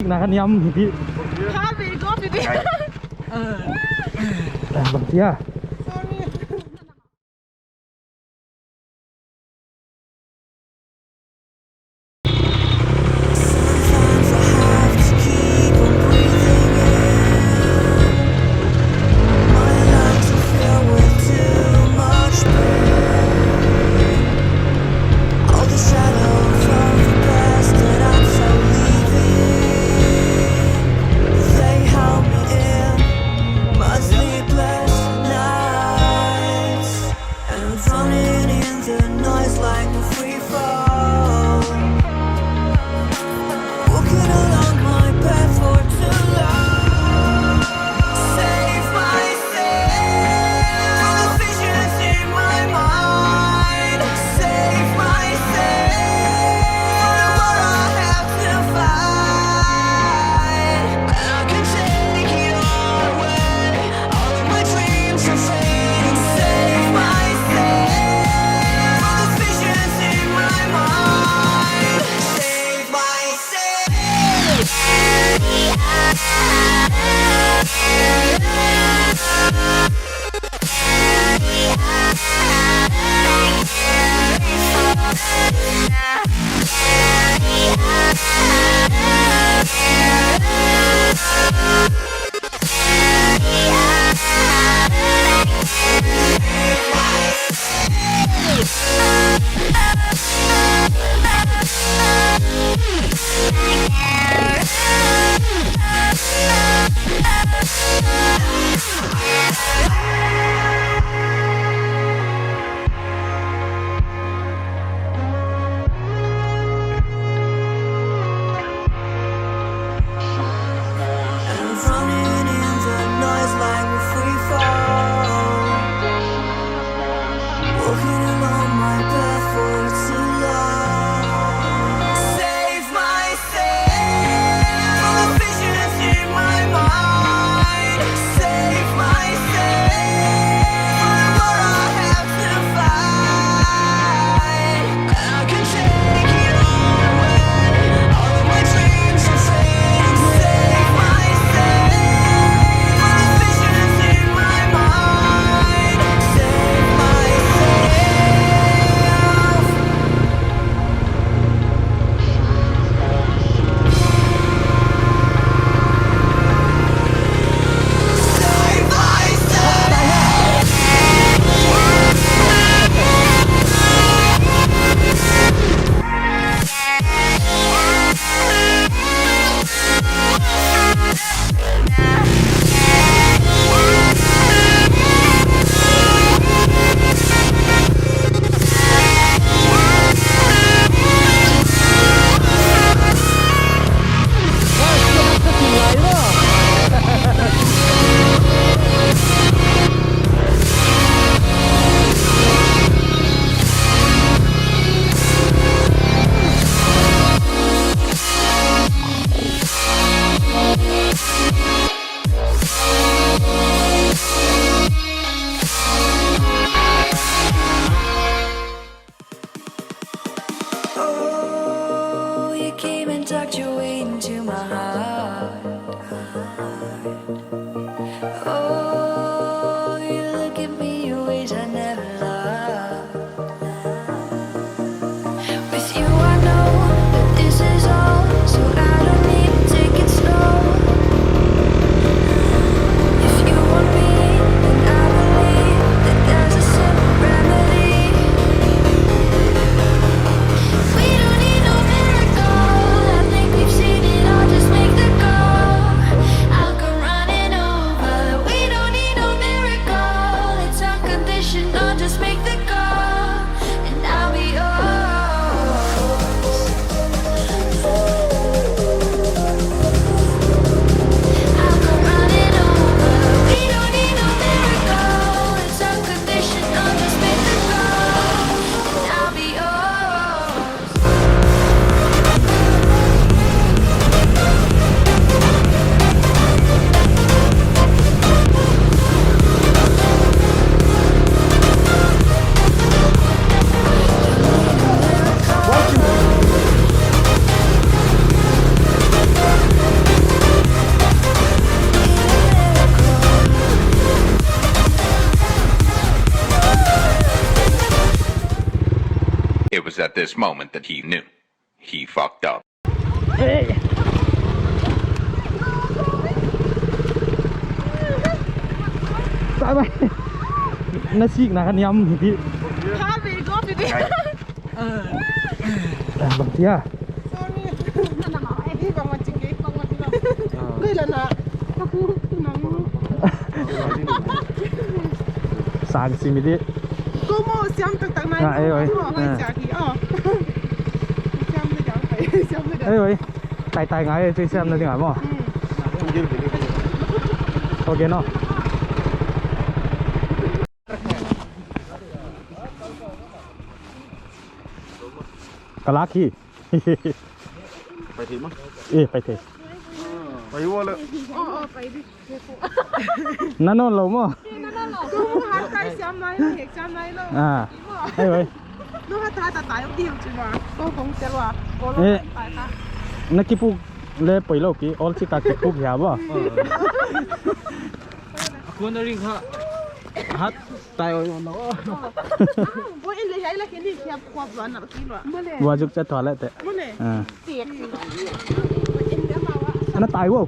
Nah kan nyam bibi. Happy go bibi. Bang dia. Sleepless nights. was at this moment that he knew he fucked up. เฮ้ยตายไปน่าชิกนะกันยำพี่ Happy go baby. บางทีอะ Ini bang macam ni, bang macam ni. Gue lah nak. Aku nang. สางสิมิดิ Kau mau siam tak tak naik. Ay, ay. Mau main jadi. Oh. Siam ni janganไป siam ni. เฮ้ยเว้ยตายไงช่วยแซมหน่อยดีกว่ามั้งโอเคเนาะกะลาขี้ ไปทีมั้ง ไปเถอะ ไปวัวเลย Oh,ไปดิ นั่นนอนเรามั้ง Kau har kai siam nai, hek siam nai lo. เฮ้ยเว้ย Lu har ta ta tai dim cuma. Kau kong selwa. Kau lo tai ta. นักกีฬาเลยไปโลกี้ออลชิกากีฬาหยาบวะ คนนั้นเขาฮัทตายวันนั้น Bo in le yai la kini siap kuap lo nak kini lo. Boleh. ว่าจุกจะถอดแล้วแต่ Boleh. อ่า Tiek. In dia bawa. อันนั้นตายวะ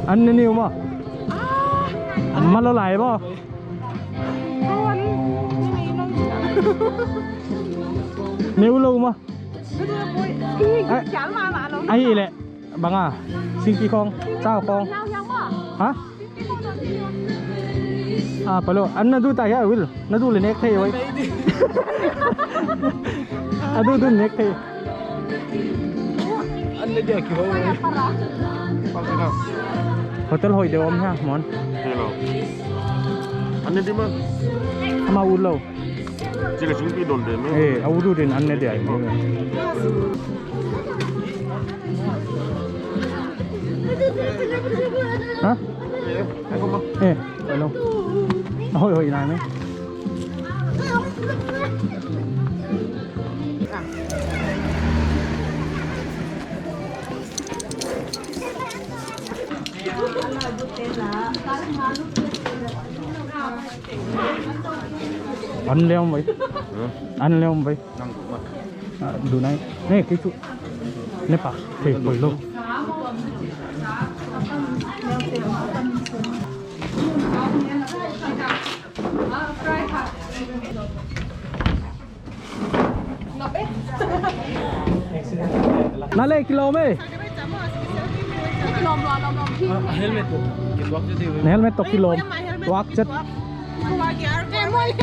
อันนี้นิวมั้งอันมันละลายป่ะ Kawan. Ini nang. นิวลูมั้ง Kedua boy. Ih, jalan lah lo. ไอ้แหละบางอ่ะซิงกีคองเจ้าคอง Yang yang mah. ฮะไปเลยอันนั้นดูตายอ่ะวิลนั่นดูเลยเน็กเทไว้อันดูเน็กเท อันนี้เดียวกี่โมง Kayak parah. ฟังกัน โฮเทลหอยเดียวมั้งฮะหมอน เฮ้ยเราอันนี้ดีมั้ง ทำมาอุ่นเรา จีกับชิ้นปีโดนเดินไหม เอาดูดินอันนี้เดี๋ยวฮะ ให้เขามา ไปลงหอยนายไหมอันเลี้ยงไว้อันเลี้ยงไว้ นั่งถูกมั้ย ดูไหนนี่คิดจุนี่ปะเฮ้ยปล่อยลงนั่นเลยกิโลไหม Lomพี่ เฮลเมตกินวักจะดีเว้ย เฮลเมตตกกิโลวักจะ Aku lagi boleh.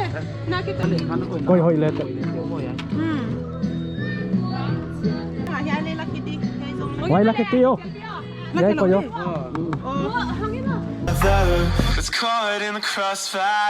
Nak kita. มันก็ ก้อยหอยเลย Ya ni laki di. ไว้ละแค่กี้โอยัยก้อยโย Oh, hangin na. That's caught in the crossfire.